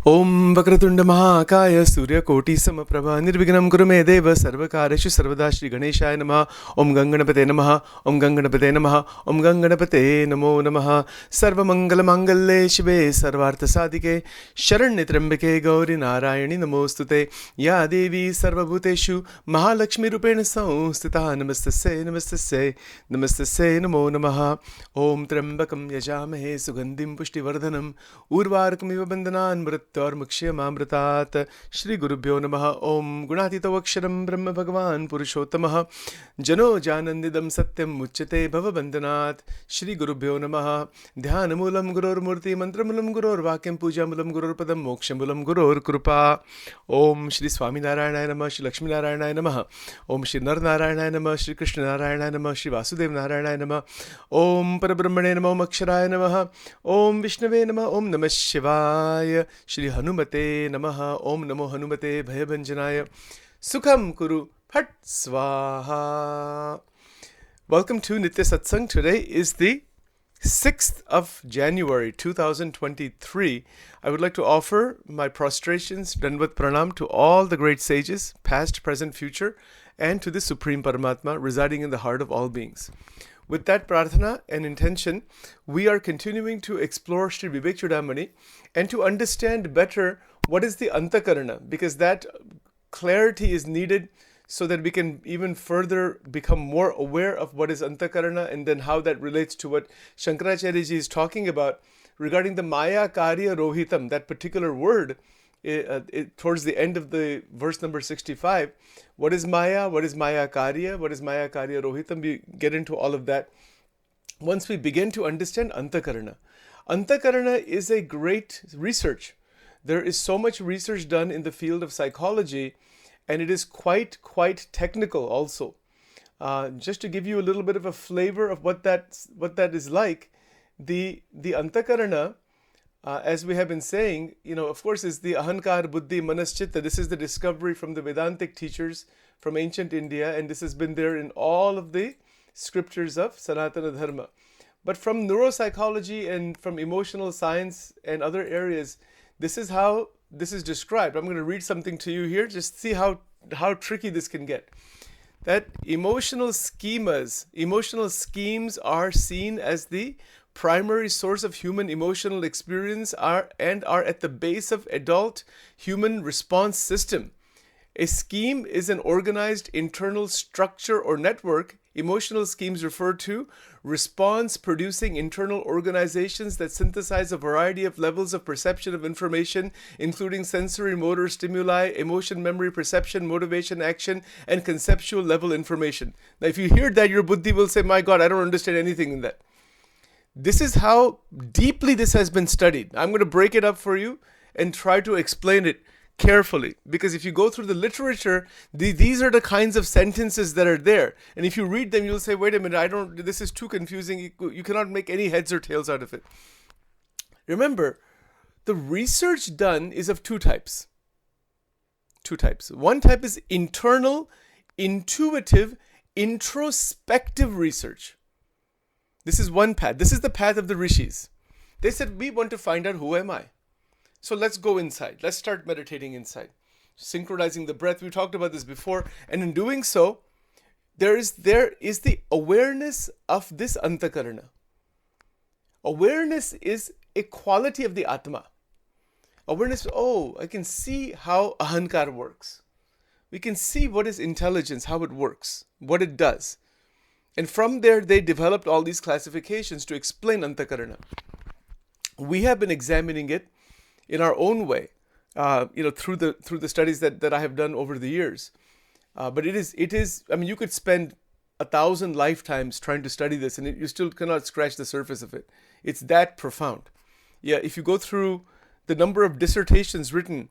Om Vakratunda Mahakaya Surya Koti Samaprabha Nirvignam Kurume Deva Sarvakareshu Sarvada Shri Ganeshaya Namaha Om Ganganapate Namaha Om Ganganapate Namaha Om Ganganapate Namo Namaha Sarva Mangala Mangalle Shive Sarvartha Sadike Sharanya Trambake Gauri Narayani Namostute Ya Devi Sarva Bhuteshu Mahalakshmi Rupena Samstita Namastase Namastase Namastase Namo Namaha Om Trambakam Yajamahe Sugandhim Pushtivardhanam Urvarkamiva Bandhanan Mrityormukshayamamritat Shri Gurubhyo Namaha Om Gunatitavaksharam Brahma Bhagavan Purushottamah Jano Janandidam Satyam Muchyate Bhava Bandhanat Shri Gurubhyo Namaha Dhyanamulam Gurur Murti Mantramulam Gurur Vakyam Pujamulam Gurur Padam Mokshamulam Gurur Krupa Om Shri Swami Narayana Namah Shri Lakshmi Narayana Namah Om Shri Nar Narayana Namah Shri Krishna Narayana Namah Shri Vasudev Narayana Namah Om Parabrahmane Namah Om Aksharaya Namah Om Vishnave Namah Om Namah Shivaya Shri Hanumate Namaha Om Namo Hanumate Bhayabanjanaya Sukham Kuru Phat Swaha. Welcome to Nitya Satsang. Today is the 6th of January 2023. I would like to offer my prostrations, Dandavat Pranam, to all the great sages, past, present, future, and to the Supreme Paramatma residing in the heart of all beings. With that prarthana and intention, we are continuing to explore Sri Vivek Chudamani and to understand better what is the Anthakarna, because that clarity is needed so that we can even further become more aware of what is Anthakarna and then how that relates to what Shankaracharya ji is talking about regarding the Maya Karya Rohitam, that particular word. Towards the end of the verse number 65, what is Maya, what is Maya Karya, what is Maya Karya Rohitam, we get into all of that once we begin to understand Anthakarna. Anthakarna is a great research. There is so much research done in the field of psychology, and it is quite technical also. Just to give you a little bit of a flavor of what that is like, the Anthakarna, as we have been saying, of course, is the Ahankar, Buddhi, Manaschitta. This is the discovery from the Vedantic teachers from ancient India, and this has been there in all of the scriptures of Sanatana Dharma. But from neuropsychology and from emotional science and other areas, this is how this is described. I'm going to read something to you here, just see how tricky this can get. That emotional schemes are seen as the primary source of human emotional experience are at the base of adult human response system. A scheme is an organized internal structure or network. Emotional schemes refer to response-producing internal organizations that synthesize a variety of levels of perception of information, including sensory, motor, stimuli, emotion, memory, perception, motivation, action, and conceptual level information. Now, if you hear that, your buddhi will say, my God, I don't understand anything in that. This is how deeply this has been studied. I'm going to break it up for you and try to explain it carefully, because if you go through the literature, these are the kinds of sentences that are there, and if you read them, you'll say, wait a minute, this is too confusing. You cannot make any heads or tails out of it. Remember, the research done is of two types. One type is internal, intuitive, introspective research. This is one path. This is the path of the rishis. They said, we want to find out who am I. So let's go inside. Let's start meditating inside. Synchronizing the breath. We talked about this before. And in doing so, there is the awareness of this Anthakarna. Awareness is a quality of the Atma. Awareness, I can see how Ahankar works. We can see what is intelligence, how it works, what it does. And from there, they developed all these classifications to explain Anthakarna. We have been examining it in our own way, through the studies that I have done over the years. But it is. I mean, you could spend 1,000 lifetimes trying to study this, and you still cannot scratch the surface of it. It's that profound. Yeah, if you go through the number of dissertations written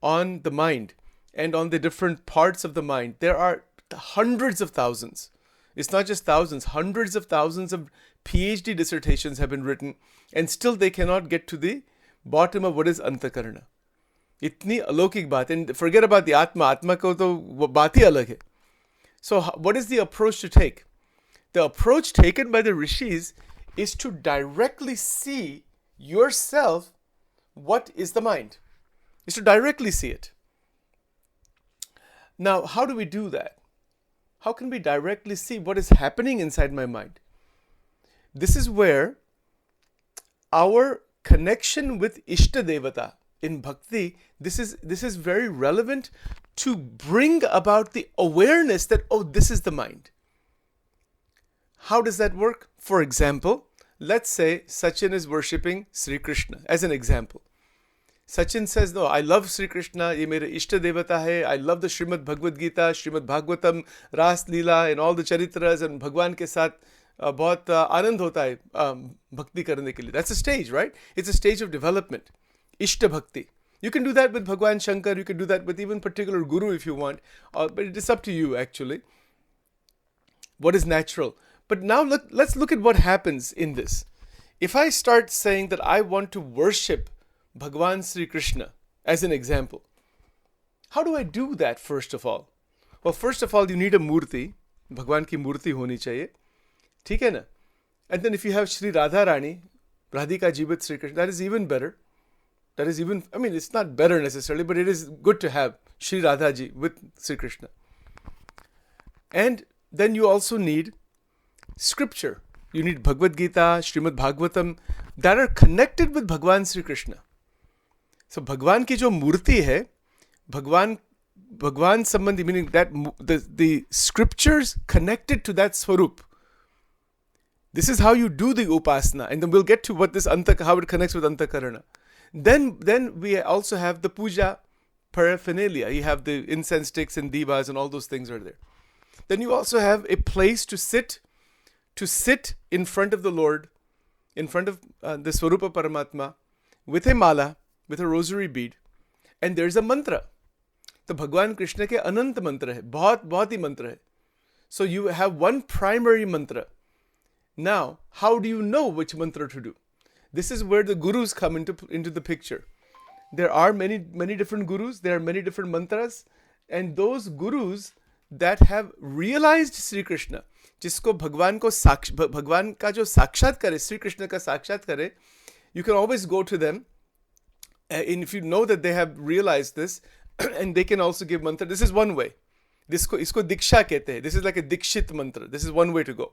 on the mind and on the different parts of the mind, there are hundreds of thousands. It's not just thousands, hundreds of thousands of PhD dissertations have been written, and still they cannot get to the bottom of what is Anthakarna. Itni alokik baat. And forget about the Atma. Atma ko to baat hi alag hai. So what is the approach to take? The approach taken by the rishis is to directly see yourself what is the mind. is to directly see it. Now, how do we do that? How can we directly see what is happening inside my mind? This is where our connection with Ishta Devata in Bhakti, this is very relevant to bring about the awareness that, oh, this is the mind. How does that work? For example, let's say Sachin is worshipping Sri Krishna, as an example. Sachin says, no, I love Sri Krishna, ye mere Ishta Devata hai, I love the Srimad Bhagavad Gita, Srimad Bhagavatam, Ras Leela and all the charitras, and Bhagwan ke saath बहुत आनंद होता है भक्ति करने के लिए. That's a stage, right? It's a stage of development. Ishta Bhakti. You can do that with Bhagwan Shankar, you can do that with even particular guru if you want, but it is up to you actually. What is natural? But now let's look at what happens in this. If I start saying that I want to worship Bhagwan Sri Krishna, as an example, how do I do that first of all? Well, first of all, you need a murti. Bhagwan ki murti honi chahiye. ठीक है ना? And then if you have Shri Radha Rani, Radhika Jivat Sri Krishna, that is even better. That is even, I mean, it's not better necessarily, but it is good to have Shri Radha Ji with Sri Krishna. And then you also need scripture. You need Bhagavad Gita, Srimad Bhagavatam, that are connected with Bhagwan Sri Krishna. So Bhagwan ki jo murti hai, Bhagwan sambandhi, meaning that the scriptures connected to that swarup. This is how you do the upasana, and then we'll get to what this how it connects with Anthakarna. Then we also have the puja paraphernalia. You have the incense sticks and divas and all those things are there. Then you also have a place to sit in front of the Lord, in front of the Swarupa Paramatma, with a mala, with a rosary bead, and there's a mantra. The Bhagwan Krishna ke anant mantra hai, bahut hi mantra hai. So you have one primary mantra. Now, how do you know which mantra to do? This is where the gurus come into the picture. There are many different gurus, there are many different mantras, and those gurus that have realized Sri Krishna, जिसको भगवान का जो साक्षात करे, श्री कृष्ण का साक्षात करे, you can always go to them, and if you know that they have realized this, and they can also give mantra. This is one way. इसको diksha कहते हैं. This is like a dikshit mantra. This is one way to go.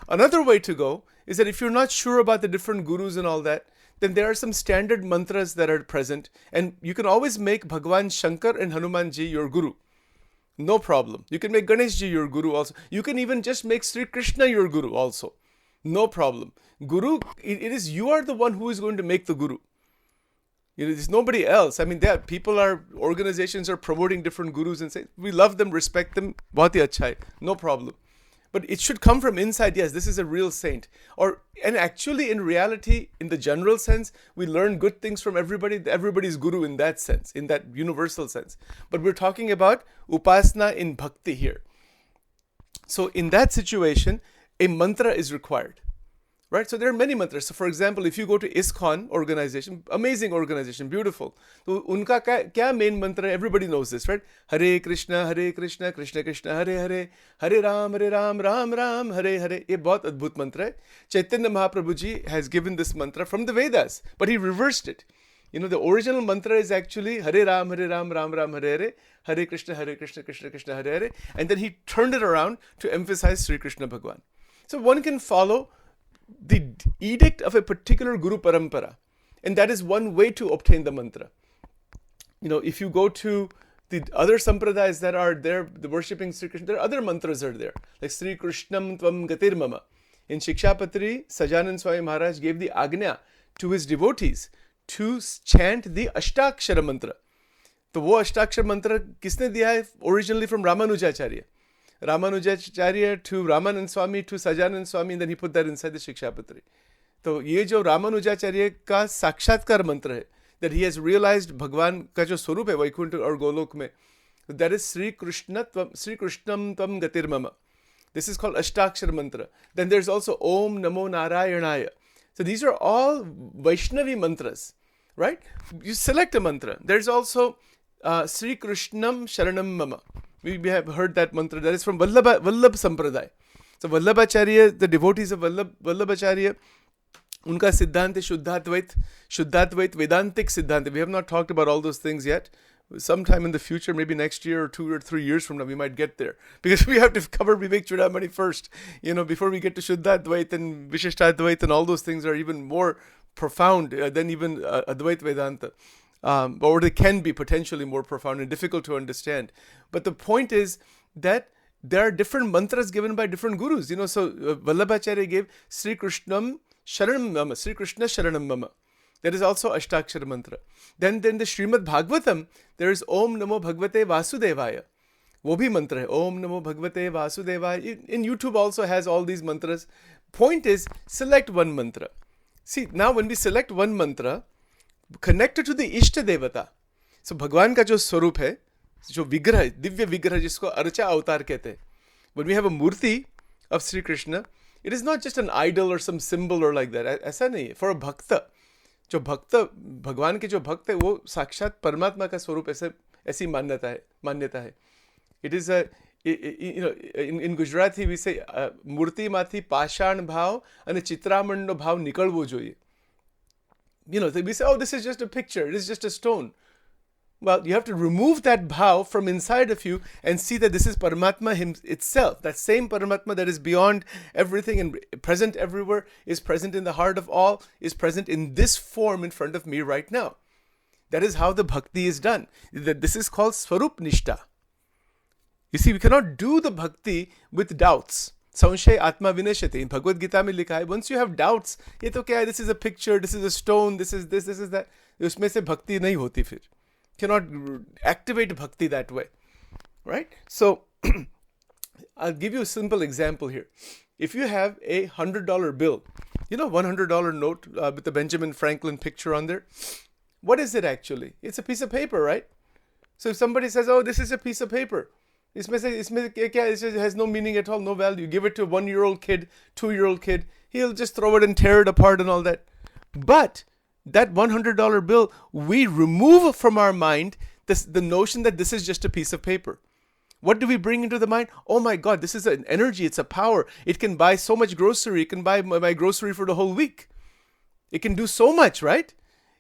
Another way to go is that if you're not sure about the different gurus and all that, then there are some standard mantras that are present, and you can always make Bhagwan Shankar and Hanuman Ji your guru. No problem. You can make Ganesh Ji your guru also. You can even just make Sri Krishna your guru also. No problem. Guru, it is you are the one who is going to make the guru. It's nobody else. I mean, organizations are promoting different gurus and say, we love them, respect them, bahut hi acha hai. No problem. But it should come from inside. Yes, this is a real saint. And actually, in reality, in the general sense, we learn good things from everybody. Everybody's guru in that sense, in that universal sense. But we're talking about upasana in bhakti here. So in that situation, a mantra is required. Right? So there are many mantras. So for example, if you go to ISKCON organization, amazing organization, beautiful. So unka kya main mantra? Everybody knows this, right? Hare Krishna, Krishna Krishna, Hare Hare, Hare Ram, Ram Ram, Hare Hare. Ye bahut adbhut mantra hai. Chaitanya Mahaprabhu ji has given this mantra from the Vedas, but he reversed it. The original mantra is actually Hare Ram, Ram Ram, Hare Hare, Hare Krishna, Krishna Krishna, Hare Hare. And then he turned it around to emphasize Sri Krishna Bhagwan. So one can follow the edict of a particular Guru Parampara. And that is one way to obtain the mantra. If you go to the other sampradayas that are there, the worshipping Sri Krishna, there are other mantras are there. Like Sri Krishnam Tvam Gatir Mama. In Shikshapatri, Sajanand Swami Maharaj gave the Agnya to his devotees to chant the Ashtakshara mantra. So wo Ashtakshara mantra kisne diya hai? Originally from Ramanujacharya. Ramanujacharya to Ramanand Swami to Sajanand Swami, and then he put that inside the Shikshapatri. So ये जो Ramanujacharya का साक्षात्कार मंत्र है, that he has realized भगवान का जो स्वरूप है वैकुंठ और गोलोक में, that is Sri Krishnam Tvam Gatir Mama. This is called Ashtakshara mantra. Then there's also Om Namo Narayanaya. So these are all Vaishnavi mantras, right? You select a mantra. There's also Sri Krishnam Sharanam Mama. We have heard that mantra. That is from Vallabha Sampradaya. So Vallabhacharya, the devotees of Vallabhacharya, उनका सिद्धांत है शुद्धाद्वैत वेदांतिक सिद्धांत. We have not talked about all those things yet. Sometime in the future, maybe next year or 2 or 3 years from now, we might get there. Because we have to cover Vivek Chudamani first, before we get to Shuddhadvait and Vishishtadvait, and all those things are even more profound than even Advait Vedanta. Or they can be potentially more profound and difficult to understand. But the point is that there are different mantras given by different gurus. So Vallabhacharya gave Sri Krishnam Sharanam Mama, Sri Krishna Sharanam Mama. That is also Ashtakshara mantra. Then the Srimad Bhagavatam, there is Om Namo Bhagavate Vasudevaya. वो भी मंत्र है, Om Namo Bhagavate Vasudevaya. In YouTube also has all these mantras. Point is, select one mantra. See, now when we select one mantra, connected to the Ishta Devata. So भगवान का जो स्वरूप है, जो विग्रह, दिव्य विग्रह जिसको अर्चा अवतार कहते हैं. When we have a murti of Sri Krishna, it is not just an idol or some symbol or like that. ऐसा नहीं है. For a bhakta, जो भक्त भगवान के जो भक्त है वो साक्षात परमात्मा का स्वरूप ऐसी मान्यता है. It is in Gujarati we say મૂર્તિમાંથી પાષાણ ભાવ અને ચિત્રામણનો ભાવ નીકળવો જોઈએ. We say, oh, this is just a picture, it is just a stone. Well, you have to remove that bhav from inside of you and see that this is Paramatma itself. That same Paramatma that is beyond everything and present everywhere, is present in the heart of all, is present in this form in front of me right now. That is how the bhakti is done. This is called Swarup Nishta. You see, we cannot do the bhakti with doubts. Sanshay Atma Vinashati. In Bhagavad Gita mein likha hai, once you have doubts, ye to kya hai, this is a picture, this is a stone, this is this is that. Usme se bhakti nahi hoti fir. Cannot activate bhakti that way, right? So I'll give you a simple example here. If you have a $100 bill, $100 note with the Benjamin Franklin picture on there, what is it actually? It's a piece of paper, right? So if somebody says, oh, this is a piece of paper, it has no meaning at all, no value. Give it to a 1-year-old kid, 2-year-old kid, he'll just throw it and tear it apart and all that. But that $100 bill, we remove from our mind the notion that this is just a piece of paper. What do we bring into the mind? Oh my God, this is an energy, it's a power. It can buy so much grocery, it can buy my grocery for the whole week. It can do so much, right?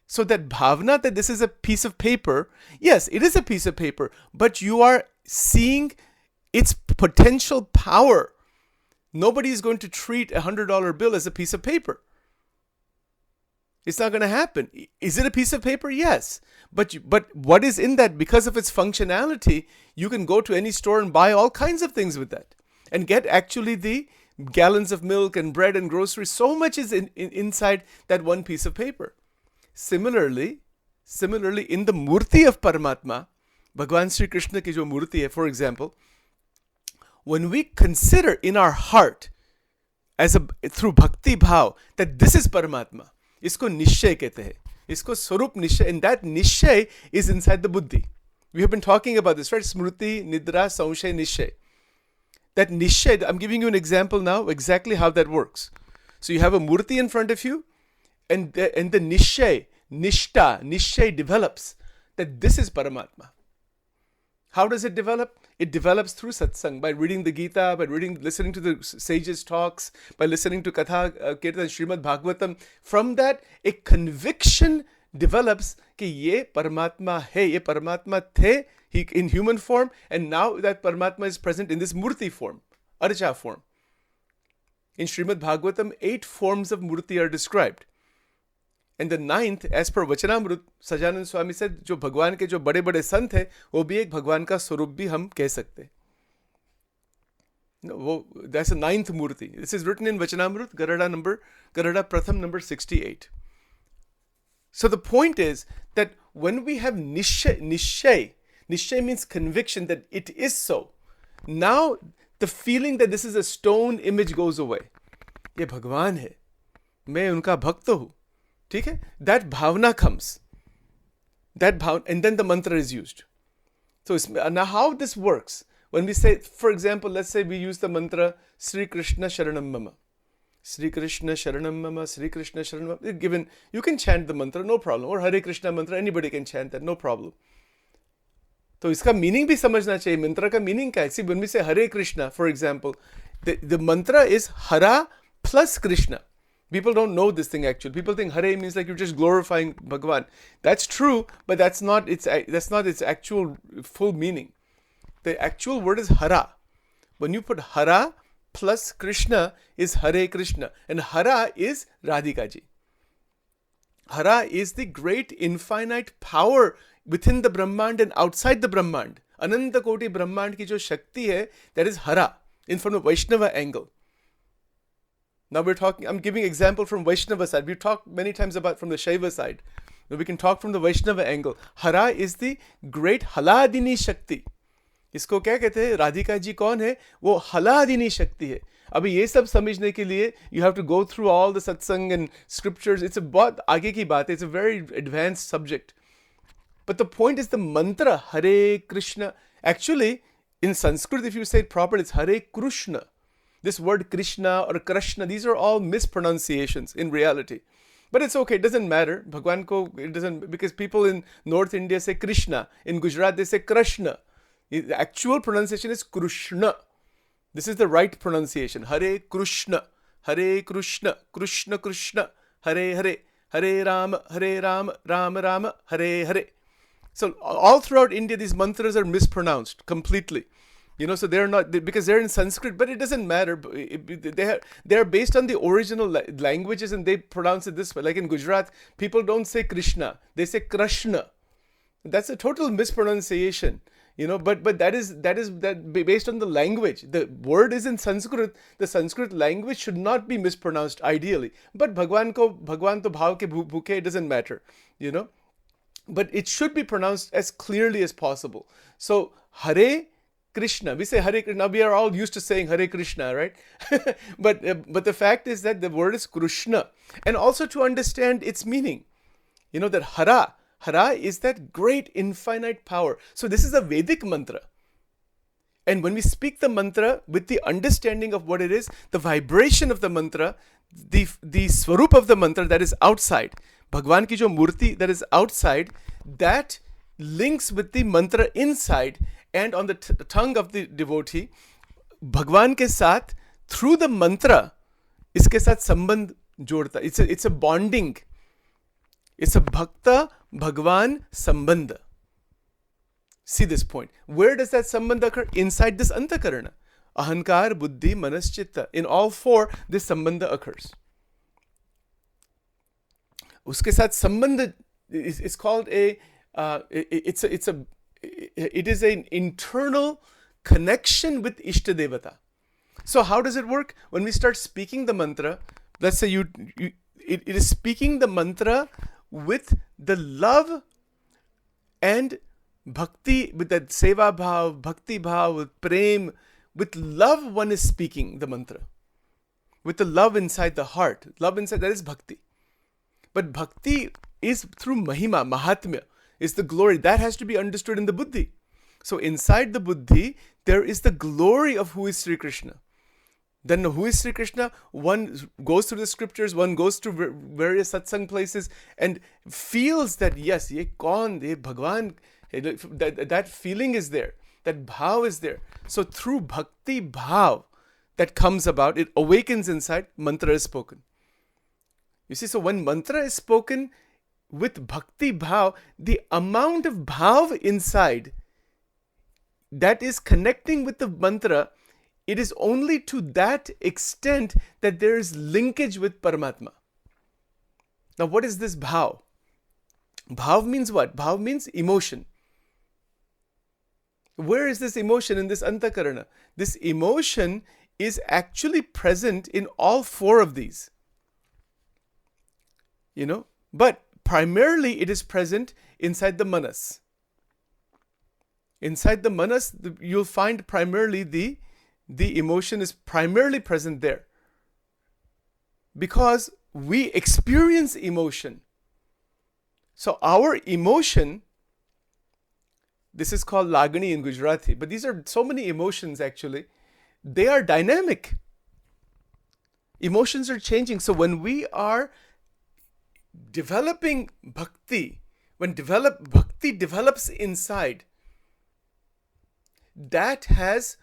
So that bhavna that this is a piece of paper, yes, it is a piece of paper, but you are seeing its potential power. Nobody is going to treat a $100 bill as a piece of paper. It's not going to happen. Is it a piece of paper? Yes. But what is in that? Because of its functionality, you can go to any store and buy all kinds of things with that. And get actually the gallons of milk and bread and groceries. So much is inside that one piece of paper. Similarly, in the murti of Paramatma, Bhagwan Sri Krishna ki jo murti hai, for example, when we consider in our heart, through bhakti bhav, that this is Paramatma, इसको निश्चय कहते हैं, इसको स्वरूप निश्चय, and that निश्चय is inside the buddhi. We have been talking about this, right? Smriti, Nidra, Sanshay, Nishchay. That Nishchay, I'm giving you an example now, exactly how that works. So you have a murti in front of you, and the Nishchay, Nishchay develops that this is Paramatma. How does it develop? It develops through satsang, by reading the Gita, by listening to the sages' talks, by listening to Katha, Kirtan, Srimad Bhagavatam. From that, a conviction develops कि ये Paramatma है, ये Paramatma थे in human form, and now that Paramatma is present in this Murti form, Archa form. In Srimad Bhagavatam, 8 forms of Murti are described. And the 9th, as per Vachanamrut, Sajanand Swami said, जो भगवान के जो बड़े बड़े संत है, वो भी एक भगवान का स्वरूप भी हम कह सकते हैं. That's the 9th Murti. This is written in Vachanamrut, Garada Pratham number 68. So the point is that when we have Nishchay means conviction that it is so. Now the feeling that this is a stone image goes away. ये भगवान है, मैं उनका भक्त हूँ. ठीक है? That bhavna comes. And then the mantra is used. So now how this works? When we say, for example, let's say we use the mantra Sri Krishna Sharanam Mama. Sri Krishna Sharanam Mama, Sri Krishna Sharanam Mama. Given, you can chant the mantra, no problem. Or Hare Krishna mantra, anybody can chant that, no problem. तो इसका meaning भी समझना चाहिए. मंत्र का meaning क्या है? See, when we say Hare Krishna, for example, the mantra is Hara plus Krishna. People don't know this thing actually. People think Hare means like you're just glorifying Bhagwan. That's true, but that's not its actual full meaning. The actual word is Hara. When you put Hara plus Krishna is Hare Krishna, and Hara is Radhika ji. Hara is the great infinite power within the Brahmand and outside the Brahmand. Ananta Koti Brahmand ki jo Shakti hai, that is Hara, in from the Vaishnava angle. Now I'm giving example from Vaishnava side. We've talked many times about from the Shaiva side. Now we can talk from the Vaishnava angle. Hara is the great Haladini Shakti. इसको क्या कहते हैं? राधिका जी कौन है? वो हलादिनी शक्ति है. अभी ये सब समझने के लिए you have to go through all the satsang and scriptures. It's a बहुत आगे की बात है. It's a very advanced subject. But the point is the mantra Hare Krishna. Actually, in Sanskrit, if you say it properly, it's Hare Krishna. This word Krishna or Krishna, these are all mispronunciations in reality. But it's okay, it doesn't matter. Bhagwan ko, it doesn't, because people in North India say Krishna. In Gujarat, they say Krishna. The actual pronunciation is Krishna. This is the right pronunciation. Hare Krishna. Hare Krishna. Krishna Krishna. Hare Hare. Hare Rama. Hare Rama. Rama Rama. Hare Hare. So all throughout India, these mantras are mispronounced completely. So they're not, because they're in Sanskrit, but it doesn't matter. They're based on the original languages and they pronounce it this way. Like in Gujarat, people don't say Krishna, they say Krishna. That's a total mispronunciation. But that is based on the language. The word is in Sanskrit. The Sanskrit language should not be mispronounced ideally. But Bhagwan to bhav ke bhuke, it doesn't matter. But it should be pronounced as clearly as possible. So Hare Krishna. We say Hare Krishna. We are all used to saying Hare Krishna, right? but the fact is that the word is Krishna. And also to understand its meaning. That Hara is that great infinite power. So this is a Vedic mantra. And when we speak the mantra with the understanding of what it is, the vibration of the mantra, the swarup of the mantra that is outside, Bhagwan ki jo murti that is outside, that links with the mantra inside. And on the tongue of the devotee, Bhagwan ke saath, through the mantra, iske saath sambandh jodta. It's a bonding. It's a bhakta Bhagwan sambandha. See this point. Where does that sambandha occur? Inside this Anthakarna. Ahankar, Buddhi, Manas, Chitta. In all four, this sambandha occurs. Uske saath sambandha is called it is an internal connection with Ishta Devata. So how does it work? When we start speaking the mantra, let's say it is speaking the mantra with the love and bhakti, with that seva bhav, bhakti bhav, with prem, with love one is speaking the mantra. With the love inside the heart. Love inside, that is bhakti. But bhakti is through mahima, mahatmya. Is the glory. That has to be understood in the buddhi. So inside the buddhi, there is the glory of who is Sri Krishna. Then who is Sri Krishna? One goes through the scriptures, one goes to various satsang places and feels that yes, ye kaun, ye Bhagwan, that feeling is there. That bhav is there. So through bhakti bhav that comes about, it awakens inside, mantra is spoken. You see, so when mantra is spoken, with bhakti bhav, the amount of bhav inside that is connecting with the mantra, it is only to that extent that there is linkage with Paramatma. Now what is this bhav? Bhav means what? Bhav means emotion. Where is this emotion in this Anthakarna? This emotion is actually present in all four of these. But primarily, it is present inside the manas. Inside the manas, you'll find primarily the emotion is primarily present there. Because we experience emotion. So our emotion, this is called lagani in Gujarati, but these are so many emotions actually. They are dynamic. Emotions are changing. So when we are developing bhakti, when bhakti develops inside, that has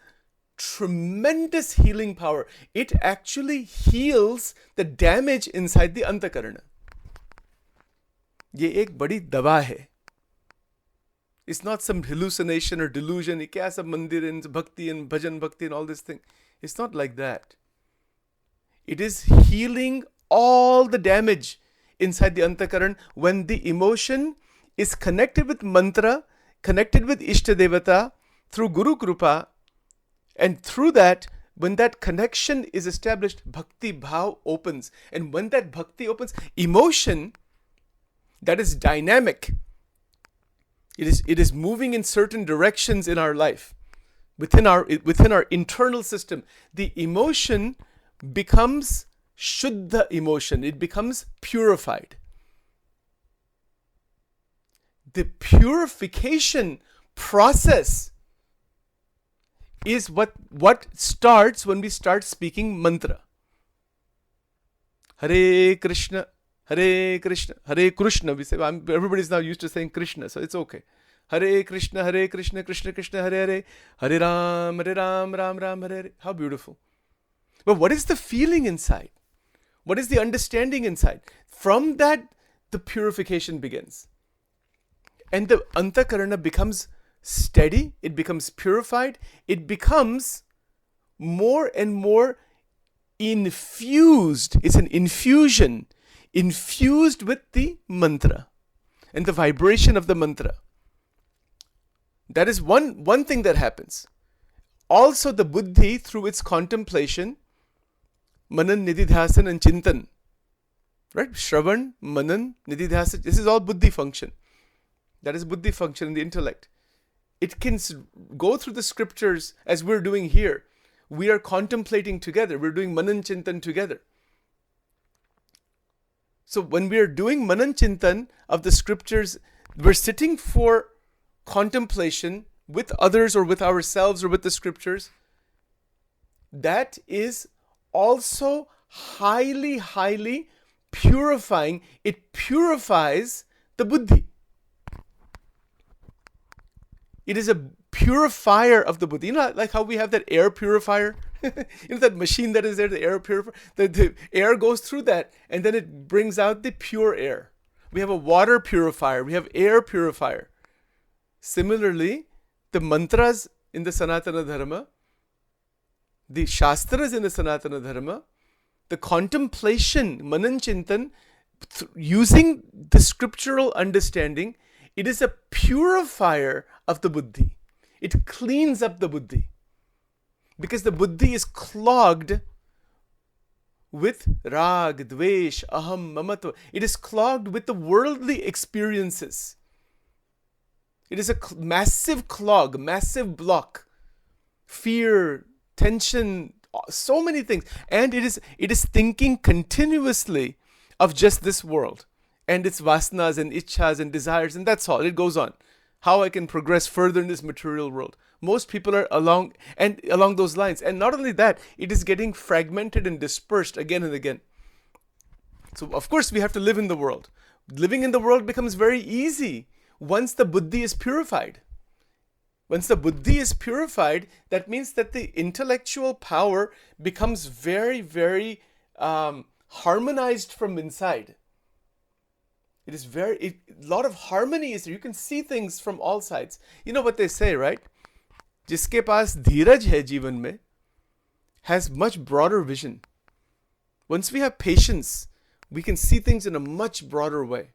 tremendous healing power. It actually heals the damage inside the Anthakarna. ये एक बड़ी दवा है. It's not some hallucination or delusion. ये क्या सब मंदिर and bhakti and bhajan bhakti and all this thing. It's not like that. It is healing all the damage inside the Anthakarana when the emotion is connected with mantra, connected with Ishta Devata through Guru Krupa, and through that, when that connection is established, bhakti bhav opens. And when that bhakti opens, emotion that is dynamic, it is moving in certain directions in our life, within our internal system. The emotion becomes shuddha emotion. It becomes purified. The purification process is what starts when we start speaking mantra. Hare Krishna, Hare Krishna, Hare Krishna. We say, everybody's now used to saying Krishna, so it's okay. Hare Krishna, Krishna Krishna, Hare Hare, Hare Ram, Ram Ram, Hare Hare. How beautiful. But what is the feeling inside? What is the understanding inside? From that, the purification begins. And the Anthakarana becomes steady, it becomes purified, it becomes more and more infused. It's an infusion, infused with the mantra and the vibration of the mantra. That is one thing that happens. Also the buddhi, through its contemplation, manan, nididhyasan and chintan, right? Shravan, manan, nididhyasan, this is all buddhi function. That is buddhi function in the intellect. It can go through the scriptures as we're doing here. We are contemplating together. We're doing manan chintan together. So when we are doing manan chintan of the scriptures, we're sitting for contemplation with others or with ourselves or with the scriptures. That is also highly, highly purifying. It purifies the buddhi. It is a purifier of the buddhi. You know, like how we have that air purifier? That machine that is there, the air purifier? The air goes through that and then it brings out the pure air. We have a water purifier. We have air purifier. Similarly, the mantras in the Sanatana Dharma, the Shastras in the Sanatana Dharma, the contemplation, Manan Chintan, using the scriptural understanding, it is a purifier of the buddhi. It cleans up the buddhi. Because the buddhi is clogged with rag, dvesh, aham, mamatva. It is clogged with the worldly experiences. It is a massive clog, massive block. Fear, tension, so many things. And it is thinking continuously of just this world and its vasanas and ichhas and desires, and that's all. It goes on. How I can progress further in this material world. Most people are along those lines. And not only that, it is getting fragmented and dispersed again and again. So of course we have to live in the world. Living in the world becomes very easy once the buddhi is purified. Once the buddhi is purified, that means that the intellectual power becomes very, very harmonized from inside. It is a lot of harmony is there. You can see things from all sides. You know what they say, right? जिसके पास धीरज है जीवन में has much broader vision. Once we have patience, we can see things in a much broader way.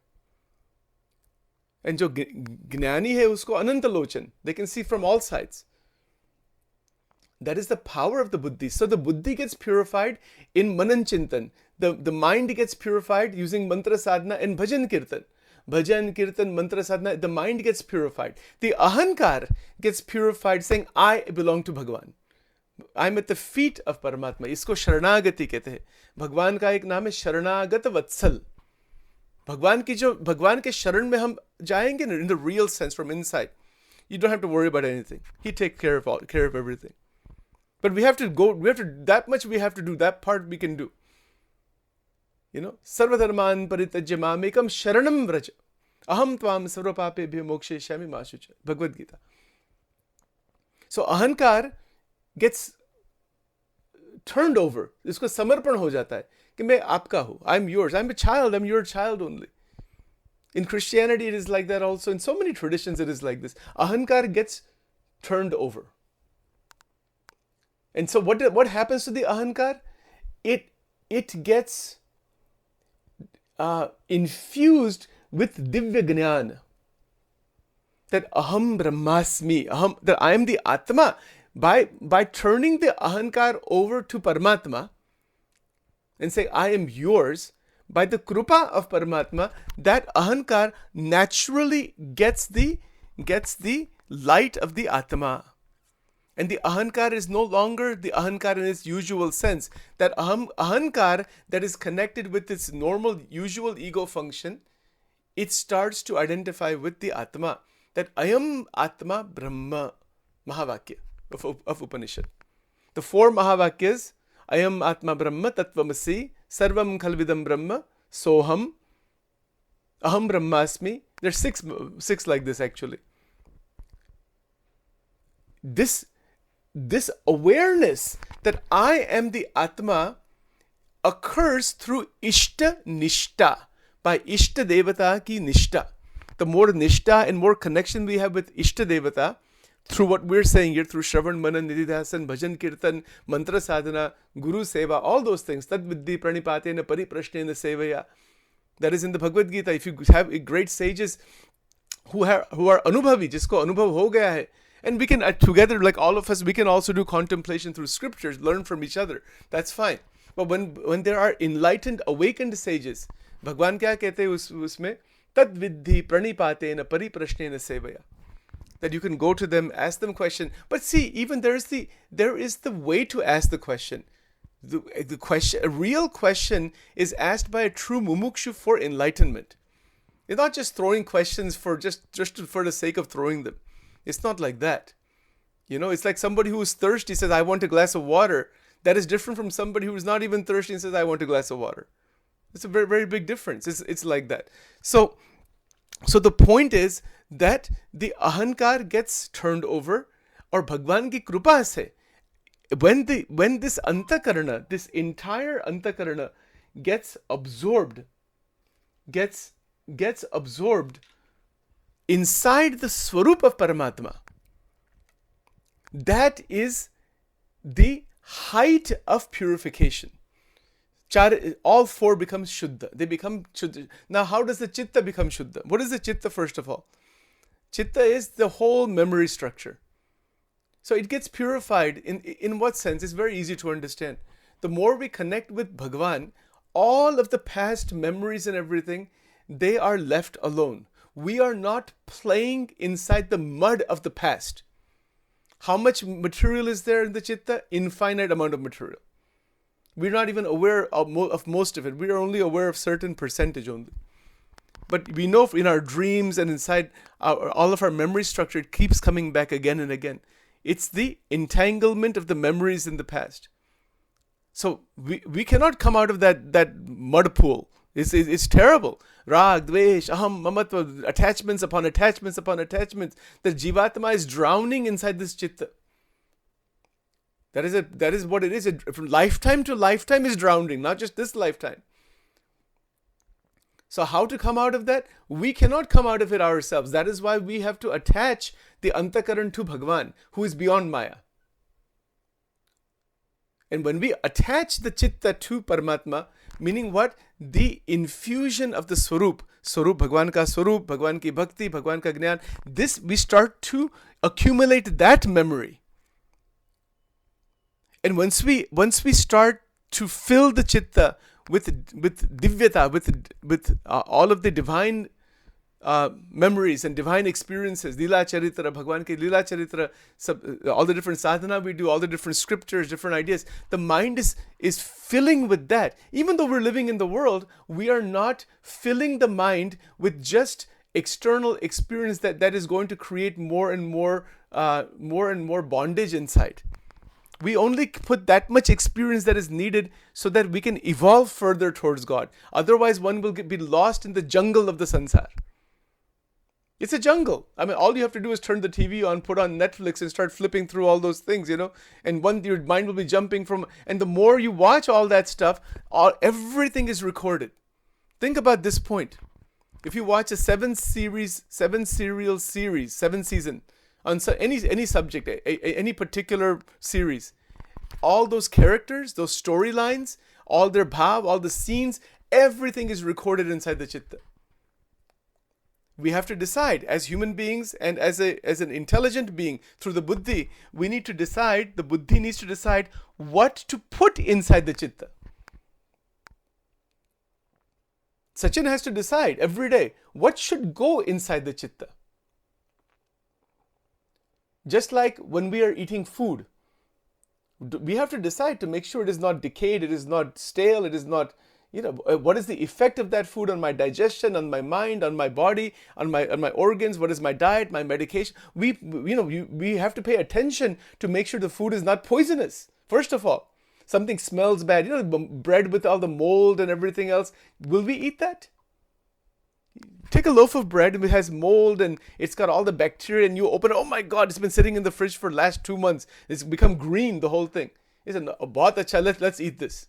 And जो ज्ञानी है उसको अनंत लोचन. They can see from all sides. That is the power of the buddhi. So the buddhi gets purified in manan chintan. The mind gets purified using mantra sadhana and bhajan kirtan. Bhajan, kirtan, mantra sadhana, the mind gets purified. The ahankar gets purified saying, I belong to Bhagwan. I'm at the feet of Paramatma. इसको शरणागति कहते हैं. भगवान का एक नाम है शरणागत वत्सल. भगवान के शरण में हम जाएंगे in the real sense from inside. You don't have to worry about anything. He takes care of everything. But we have to do, that part we can do. You know, sarvadharman paritajya mamekam sharanam vraja. Aham tvam sarvapapebhyo mokshayishyami ma shucha. Bhagavad Gita. So ahankar gets turned over. इसको समर्पण हो जाता है कि मैं आपका हूँ. I'm yours. I'm a child. I'm your child only. In Christianity, it is like that also. In so many traditions, it is like this. Ahankar gets turned over. And so what happens to the ahankar? It gets infused with divya jnana. That aham brahmasmi, that I am the Atma. By turning the ahankar over to Paramatma and saying, I am yours, by the krupa of Paramatma, that ahankar naturally gets the light of the Atma. And the ahankar is no longer the ahankar in its usual sense. That ahankar that is connected with its normal, usual ego function, it starts to identify with the Atma. That ayam Atma Brahma, Mahavakya of Upanishad. The 4 Mahavakyas, ayam Atma Brahma, Tattvamasi, Sarvam Khalvidam Brahma, Soham, Aham Brahmasmi. There's six like this actually. This awareness that I am the Atma occurs through Ishta Nishta, by Ishta Devata ki Nishta. The more Nishta and more connection we have with Ishta Devata, through what we're saying here, through Shravan, Manan, Nididhasan, Bhajan, Kirtan, Mantra Sadhana, Guru Seva, all those things, Tad Viddhi Pranipatena Pariprashnena Sevaya. That is in the Bhagavad Gita. If you have great sages who are Anubhavi, jisko Anubhav ho gaya hai, and we can, together, like all of us, we can also do contemplation through scriptures, learn from each other. That's fine. But when there are enlightened, awakened sages, Bhagwan kya kehte usme? Tad Viddhi Pranipatena Pariprashnena Sevaya. That you can go to them, ask them question. But see, even there is the way to ask the question. The question, a real question, is asked by a true mumukshu for enlightenment. It's not just throwing questions for just for the sake of throwing them. It's not like that. It's like somebody who is thirsty says, I want a glass of water. That is different from somebody who is not even thirsty and says, I want a glass of water. It's a very, very big difference. It's like that. So the point is that the ahankar gets turned over, or Bhagwan ki krupa se, when this Anthakarna, this entire Anthakarna gets absorbed inside the Swarup of Paramatma, that is the height of purification. All 4 become Shuddha. They become Shuddha. Now, how does the Chitta become Shuddha? What is the Chitta, first of all? Chitta is the whole memory structure. So it gets purified. In what sense? It's very easy to understand. The more we connect with Bhagavan, all of the past memories and everything, they are left alone. We are not playing inside the mud of the past. How much material is there in the Chitta? Infinite amount of material. We're not even aware of most of it. We are only aware of certain percentage only. But we know in our dreams and inside all of our memory structure, it keeps coming back again and again. It's the entanglement of the memories in the past. So we cannot come out of that mud pool. It's terrible. Rag, dvesh, aham, mamatva, attachments upon attachments upon attachments. The Jivatma is drowning inside this Chitta. That is what it is. From lifetime to lifetime is drowning, not just this lifetime. So how to come out of that? We cannot come out of it ourselves. That is why we have to attach the Antakaran to Bhagavan, who is beyond Maya. And when we attach the Chitta to Paramatma, meaning what? The infusion of the Swarup, Bhagwan ka Swarup, Bhagwan ki Bhakti, Bhagwan ka Gnan, this we start to accumulate that memory. And once we start to fill the Chitta with divyata, with all of the divine memories and divine experiences, Lila Charitra, Bhagwan ki Lila Charitra, all the different sadhana we do, all the different scriptures, different ideas, the mind is filling with that. Even though we're living in the world, we are not filling the mind with just external experience that is going to create more and more bondage inside. We only put that much experience that is needed so that we can evolve further towards God. Otherwise, one will be lost in the jungle of the sansar. It's a jungle. I mean, all you have to do is turn the TV on, put on Netflix, and start flipping through all those things, And your mind will be jumping from. And the more you watch all that stuff, everything is recorded. Think about this point. If you watch a 7-serial series, 7-season on any subject, any particular series, all those characters, those storylines, all their bhav, all the scenes, everything is recorded inside the chitta. We have to decide as human beings and as an intelligent being through the buddhi, the buddhi needs to decide what to put inside the chitta. Sachin has to decide every day what should go inside the chitta. Just like when we are eating food, we have to decide to make sure it is not decayed, it is not stale, it is not, what is the effect of that food on my digestion, on my mind, on my body, on my organs, what is my diet, my medication. We have to pay attention to make sure the food is not poisonous. First of all, something smells bad, bread with all the mold and everything else. Will we eat that? Take a loaf of bread and it has mold and it's got all the bacteria and you open it, oh my God, it's been sitting in the fridge for the last 2 months. It's become green, the whole thing. It's bahut acha, let's eat this.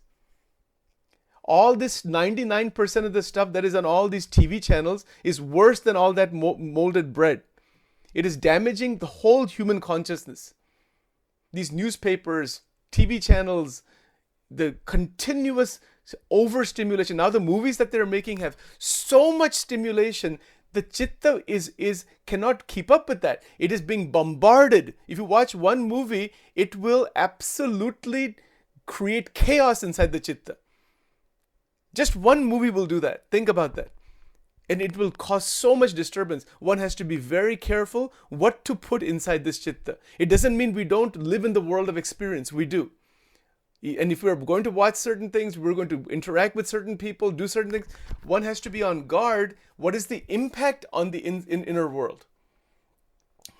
All this 99% of the stuff that is on all these TV channels is worse than all that molded bread. It is damaging the whole human consciousness. These newspapers, TV channels, the continuous overstimulation. Now the movies that they're making have so much stimulation. The chitta cannot keep up with that. It is being bombarded. If you watch one movie, it will absolutely create chaos inside the chitta. Just one movie will do that. Think about that. And it will cause so much disturbance. One has to be very careful what to put inside this chitta. It doesn't mean we don't live in the world of experience. We do. And if we're going to watch certain things, we're going to interact with certain people, do certain things, one has to be on guard. What is the impact on the inner world?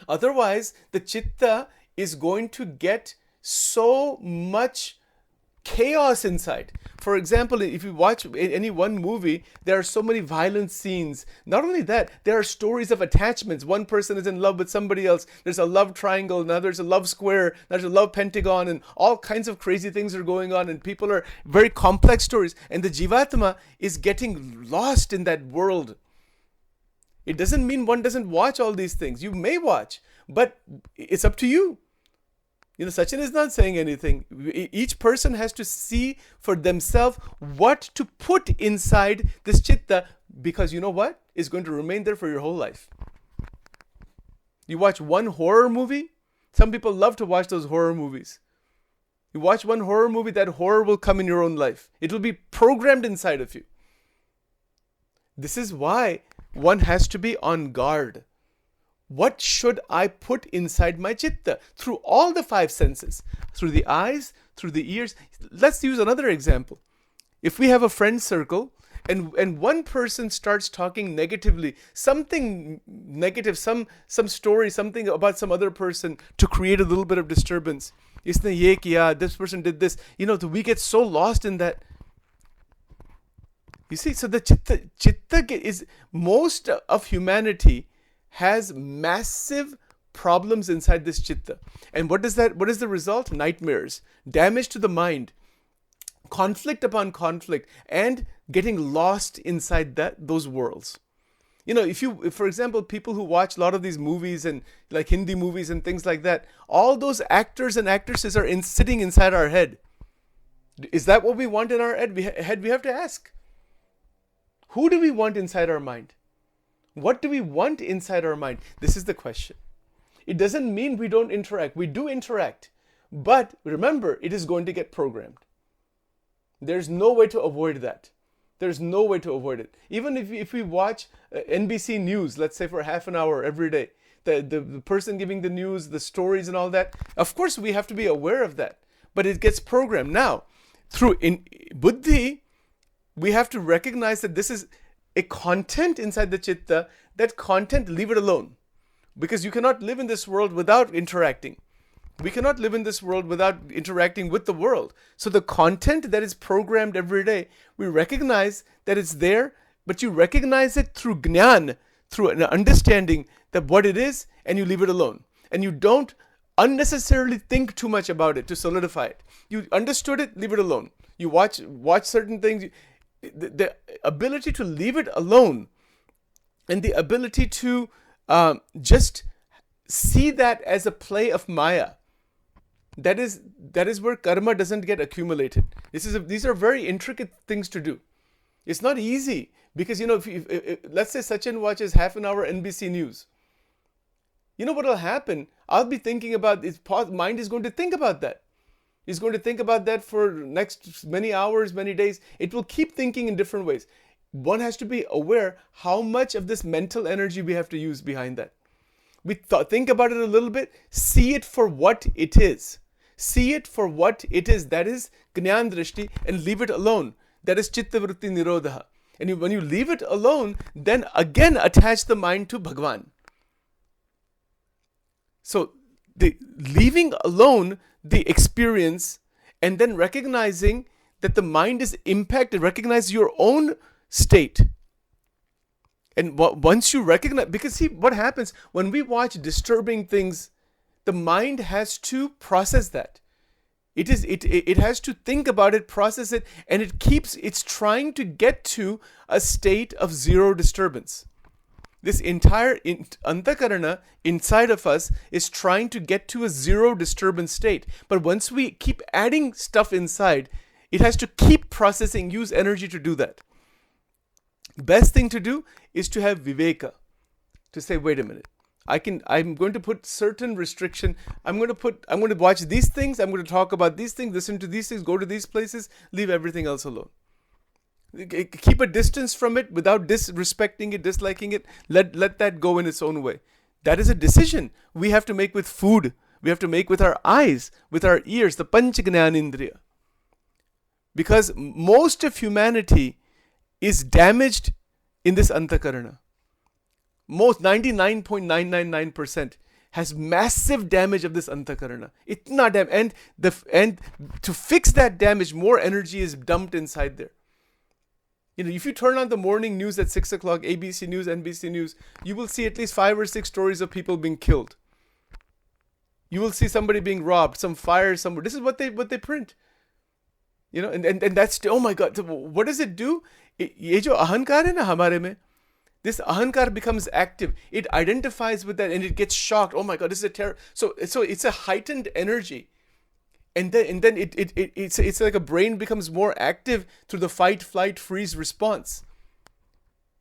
Otherwise, the chitta is going to get so much chaos inside. For example, if you watch any one movie, there are so many violent scenes. Not only that, there are stories of attachments. One person is in love with somebody else. There's a love triangle. Now there's a love square. There's a love pentagon, and all kinds of crazy things are going on, and people are very complex stories. And the Jivatma is getting lost in that world. It doesn't mean one doesn't watch all these things. You may watch, but it's up to you. Sachin is not saying anything. Each person has to see for themselves what to put inside this chitta, because you know what? It's going to remain there for your whole life. You watch one horror movie. Some people love to watch those horror movies. You watch one horror movie, that horror will come in your own life. It will be programmed inside of you. This is why one has to be on guard. What should I put inside my chitta? Through all the 5 senses. Through the eyes, through the ears. Let's use another example. If we have a friend circle and one person starts talking negatively, something negative, some story, something about some other person to create a little bit of disturbance. Isne ye kiya, this person did this. We get so lost in that. You see, so the chitta is, most of humanity has massive problems inside this chitta. And what is the result? Nightmares, damage to the mind, conflict upon conflict, and getting lost inside those worlds. If for example, people who watch a lot of these movies and like Hindi movies and things like that, all those actors and actresses are sitting inside our head. Is that what we want in our head? We have to ask. Who do we want inside our mind? What do we want inside our mind? This is the question. It doesn't mean we don't interact. We do interact. But remember, it is going to get programmed. There's no way to avoid that. There's no way to avoid it. Even if we watch NBC News, let's say for half an hour every day, the person giving the news, the stories and all that, of course we have to be aware of that. But it gets programmed. Now, through buddhi, we have to recognize that this is a content inside the chitta. That content, leave it alone. Because you cannot live in this world without interacting. We cannot live in this world without interacting with the world. So the content that is programmed every day, we recognize that it's there, but you recognize it through jnana, through an understanding that what it is, and you leave it alone. And you don't unnecessarily think too much about it to solidify it. You understood it, leave it alone. You watch certain things. The ability to leave it alone and the ability to just see that as a play of Maya, that is where karma doesn't get accumulated. These are very intricate things to do. It's not easy because, if let's say Sachin watches half an hour NBC News, you know what will happen? I'll be thinking about, his mind is going to think about that. He's going to think about that for next many hours, many days. It will keep thinking in different ways. One has to be aware how much of this mental energy we have to use behind that. We think about it a little bit, see it for what it is. See it for what it is. That is Jnana Drishti, and leave it alone. That is Chitta Vritti Nirodha. And when you leave it alone, then again attach the mind to Bhagwan. So the leaving alone the experience and then recognizing that the mind is impacted, recognize your own state. And once you recognize, because see what happens when we watch disturbing things, the mind has to process that. It has to think about it, process it, and it's trying to get to a state of zero disturbance. This entire Anthakarna inside of us is trying to get to a zero disturbance state. But once we keep adding stuff inside, it has to keep processing, use energy to do that. Best thing to do is to have viveka, to say, wait a minute, I'm going to put certain restriction. I'm going to watch these things. I'm going to talk about these things, listen to these things, go to these places, leave everything else alone. Keep a distance from it without disrespecting it, disliking it. Let that go in its own way. That is a decision we have to make with food. We have to make with our eyes, with our ears, the Panch Jnanendriya. Because most of humanity is damaged in this Anthakarna. Most 99.999% has massive damage of this Anthakarna. Itna damage, and to fix that damage, more energy is dumped inside there. If you turn on the morning news at 6 o'clock, ABC News, NBC News, you will see at least 5 or 6 stories of people being killed. You will see somebody being robbed, some fire somewhere. This is what they print. And that's, oh my God, what does it do? ये जो अहंकार है ना हमारे में, this ahankar becomes active. It identifies with that and it gets shocked. Oh my God, this is a terror. So it's a heightened energy. And then it's like a brain becomes more active through the fight, flight, freeze response.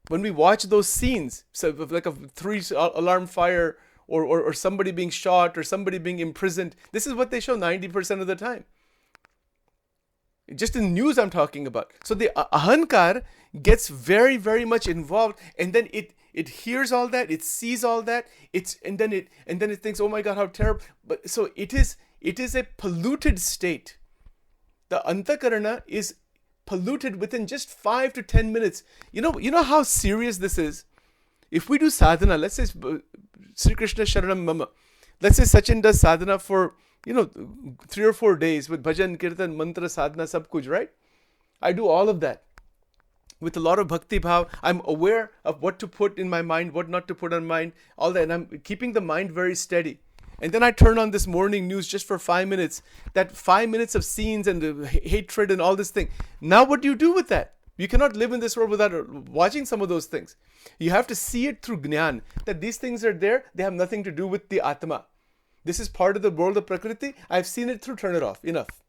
When we watch those scenes, so like a 3-alarm fire or somebody being shot or somebody being imprisoned, this is what they show 90% of the time. Just in the news I'm talking about. So the ahankar gets very, very much involved, and then it hears all that, it sees all that, and then it thinks, oh my God, how terrible. But so it is a polluted state. The Anthakarna is polluted within just 5 to 10 minutes. You know how serious this is? If we do sadhana, let's say Sri Krishna Sharanam Mama, let's say Sachin does sadhana for 3 or 4 days with bhajan, kirtan, mantra, sadhana, sab kuch, right? I do all of that with a lot of bhakti bhav. I'm aware of what to put in my mind, what not to put on mind, all that. And I'm keeping the mind very steady. And then I turn on this morning news just for 5 minutes. That 5 minutes of scenes and the hatred and all this thing. Now what do you do with that? You cannot live in this world without watching some of those things. You have to see it through Jnana, that these things are there. They have nothing to do with the Atma. This is part of the world of Prakriti. I've seen it through, turn it off. Enough.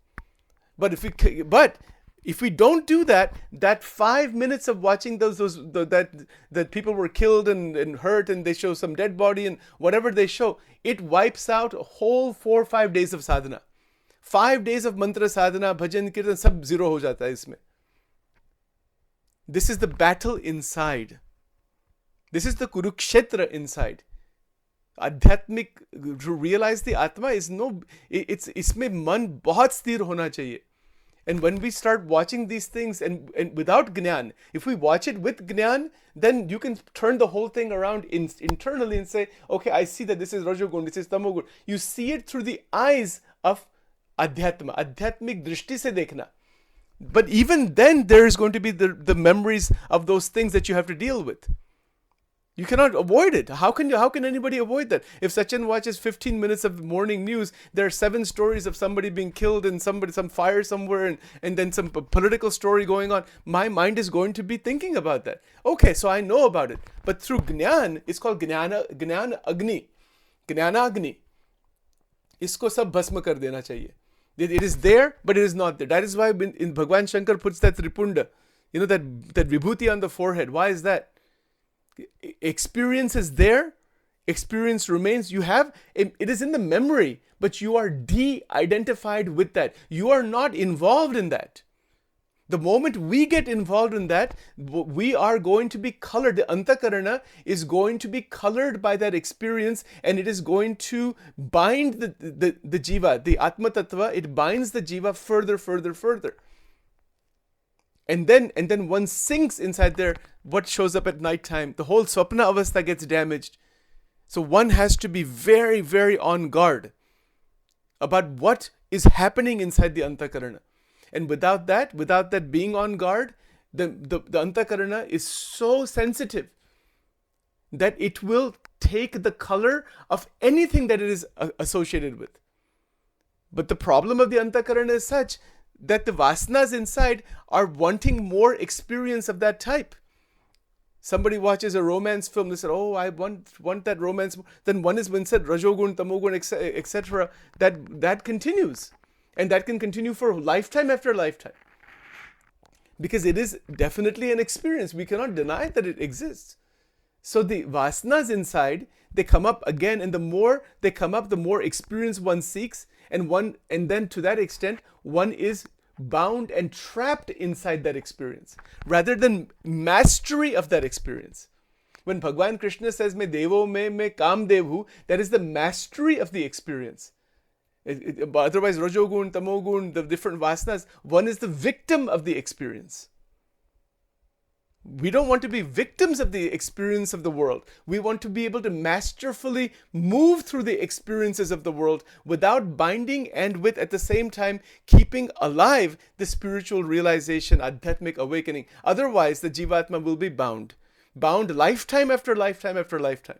But if we don't do that, that 5 minutes of watching that people were killed and hurt and they show some dead body and whatever they show, it wipes out a whole 4 or 5 days of sadhana. 5 days of mantra sadhana, bhajan, kirtan, sab zero ho jata hai isme. This is the battle inside. This is the Kurukshetra inside. आध्यात्मिक to realize the Atma is it's इसमें मन बहुत स्थिर होना चाहिए. And when we start watching these things and without Jnana, if we watch it with Jnana, then you can turn the whole thing around internally and say, okay, I see that this is Rajogun, this is Tamogun. You see it through the eyes of Adhyatma, Adhyatmik Drishti se dekhna. But even then, there is going to be the memories of those things that you have to deal with. You cannot avoid it. How can anybody avoid that? If Sachin watches 15 minutes of morning news, there are 7 stories of somebody being killed and some fire somewhere, and then some political story going on. My mind is going to be thinking about that. Okay, so I know about it. But through Gnan, it's called Gnan Agni. Gnana Agni. Isko sab bhasma kar dena chahiye. It is there, but it is not there. That is why in Bhagwan Shankar puts that Tripunda, that vibhuti on the forehead. Why is that? Experience is there, experience remains. You have it is in the memory, but you are de-identified with that. You are not involved in that. The moment we get involved in that, we are going to be colored. The Anthakarna is going to be colored by that experience, and it is going to bind the jiva, the Atma Tattva. It binds the jiva further. And then one sinks inside there. What shows up at night time? The whole Swapna Avastha gets damaged. So one has to be very, very on guard about what is happening inside the Anthakarana. And without that being on guard, the Anthakarana is so sensitive that it will take the color of anything that it is associated with. But the problem of the Anthakarana is such that the vasanas inside are wanting more experience of that type. Somebody watches a romance film, they said, oh, I want that romance. Then one is when said Rajogun, Tamogun, etc. That continues. And that can continue for lifetime after lifetime. Because it is definitely an experience. We cannot deny that it exists. So the vasanas inside, they come up again, and the more they come up, the more experience one seeks. And then to that extent, one is bound and trapped inside that experience, rather than mastery of that experience. When Bhagwan Krishna says, "Me devo me kam devhu," that is the mastery of the experience. Otherwise, Rajogun, Tamogun, the different vasanas, one is the victim of the experience. We don't want to be victims of the experience of the world. We want to be able to masterfully move through the experiences of the world without binding, and with, at the same time, keeping alive the spiritual realization, adhyatmic awakening. Otherwise, the Jivatma will be bound lifetime after lifetime after lifetime.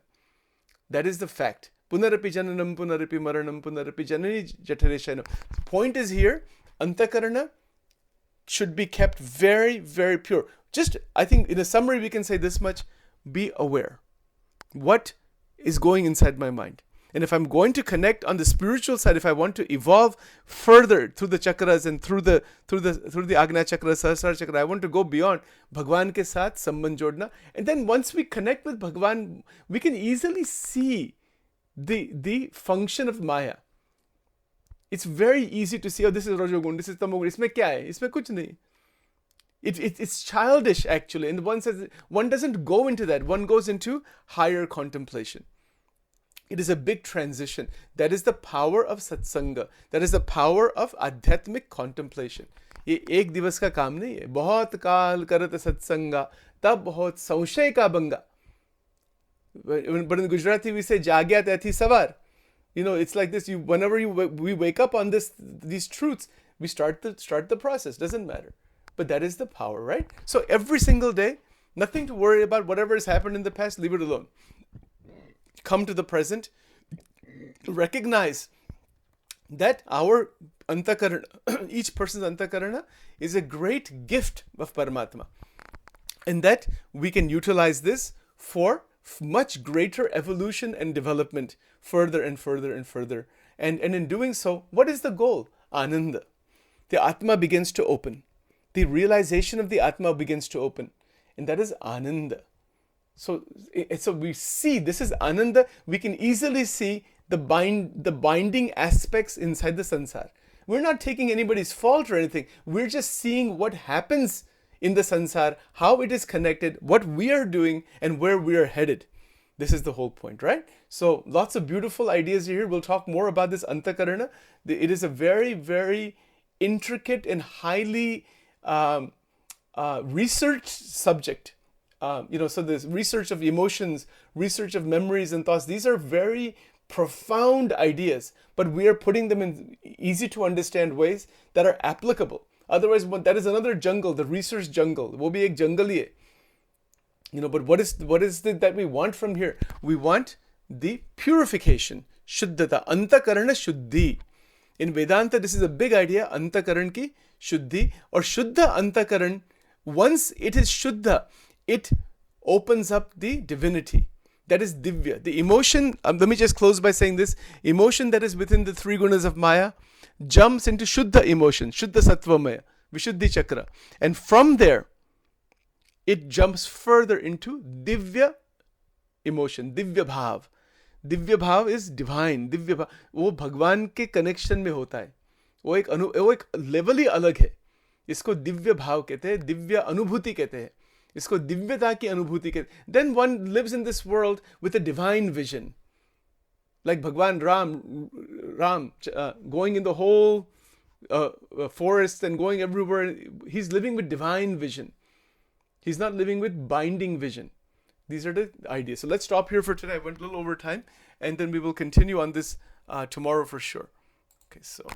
That is the fact. Punarapi jananam, punarapi maranam, punarapi janani jatare shayanam. The point is here, Anthakarana should be kept very, very pure. Just, I think, in a summary, we can say this much: be aware. What is going inside my mind? And if I'm going to connect on the spiritual side, if I want to evolve further through the chakras and through the Agnya chakra, Sahasrara chakra, I want to go beyond. Bhagwan ke saath sambandh jodna. And then once we connect with Bhagwan, we can easily see the function of Maya. It's very easy to see, oh, this is Rajogun, this is Tamogun. Isme kya hai? Isme kuch nahi. It's childish, actually. And one says, one doesn't go into that. One goes into higher contemplation. It is a big transition. That is the power of satsanga. That is the power of adhyatmic contemplation. ये एक दिवस का काम नहीं है. बहुत काल करत सत्संगा, तब बहुत संशय का बंगा. But in Gujarati we say jagya tathi savar. It's like this. Whenever we wake up on these truths, we start the process. Doesn't matter. But that is the power, right? So every single day, nothing to worry about. Whatever has happened in the past, leave it alone. Come to the present. Recognize that our Anthakarana, each person's Anthakarana, is a great gift of Paramatma. And that we can utilize this for much greater evolution and development, further and further and further. And in doing so, what is the goal? Ananda. The Atma begins to open. The realization of the Atma begins to open. And that is Ananda. So we see, this is Ananda. We can easily see the binding aspects inside the sansar. We're not taking anybody's fault or anything. We're just seeing what happens in the sansar, how it is connected, what we are doing, and where we are headed. This is the whole point, right? So lots of beautiful ideas here. We'll talk more about this Anthakarana. It is a very, very intricate and highly researched subject. So this research of emotions, research of memories and thoughts, these are very profound ideas, but we are putting them in easy to understand ways that are applicable. Otherwise, that is another jungle, the research jungle. वो भी एक जंगल ही है. But what is it that we want from here? We want the purification, shuddhata, antakarana shuddhi. In Vedanta, this is a big idea, antakaran ki shuddhi, or shuddha antakaran. Once it is shuddha, it opens up the divinity. That is divya. The emotion, let me just close by saying this, emotion that is within the three gunas of Maya jumps into shuddha emotion, shuddha sattvamaya, vishuddhi chakra. And from there, it jumps further into divya emotion, divya bhav. Divya भाव is divine. Divya भाव वो भगवान के connection में होता है. वो एक लेवल ही अलग है. इसको दिव्य भाव कहते हैं, दिव्य अनुभूति कहते हैं, इसको दिव्यता की अनुभूति कहते हैं. Then one lives in this world with a divine vision, like Bhagwan Ram going in the whole forest and going everywhere. He's living with divine vision. He's not living with binding vision. These are the ideas. So let's stop here for today. I went a little over time, and then we will continue on this tomorrow for sure. Okay, so.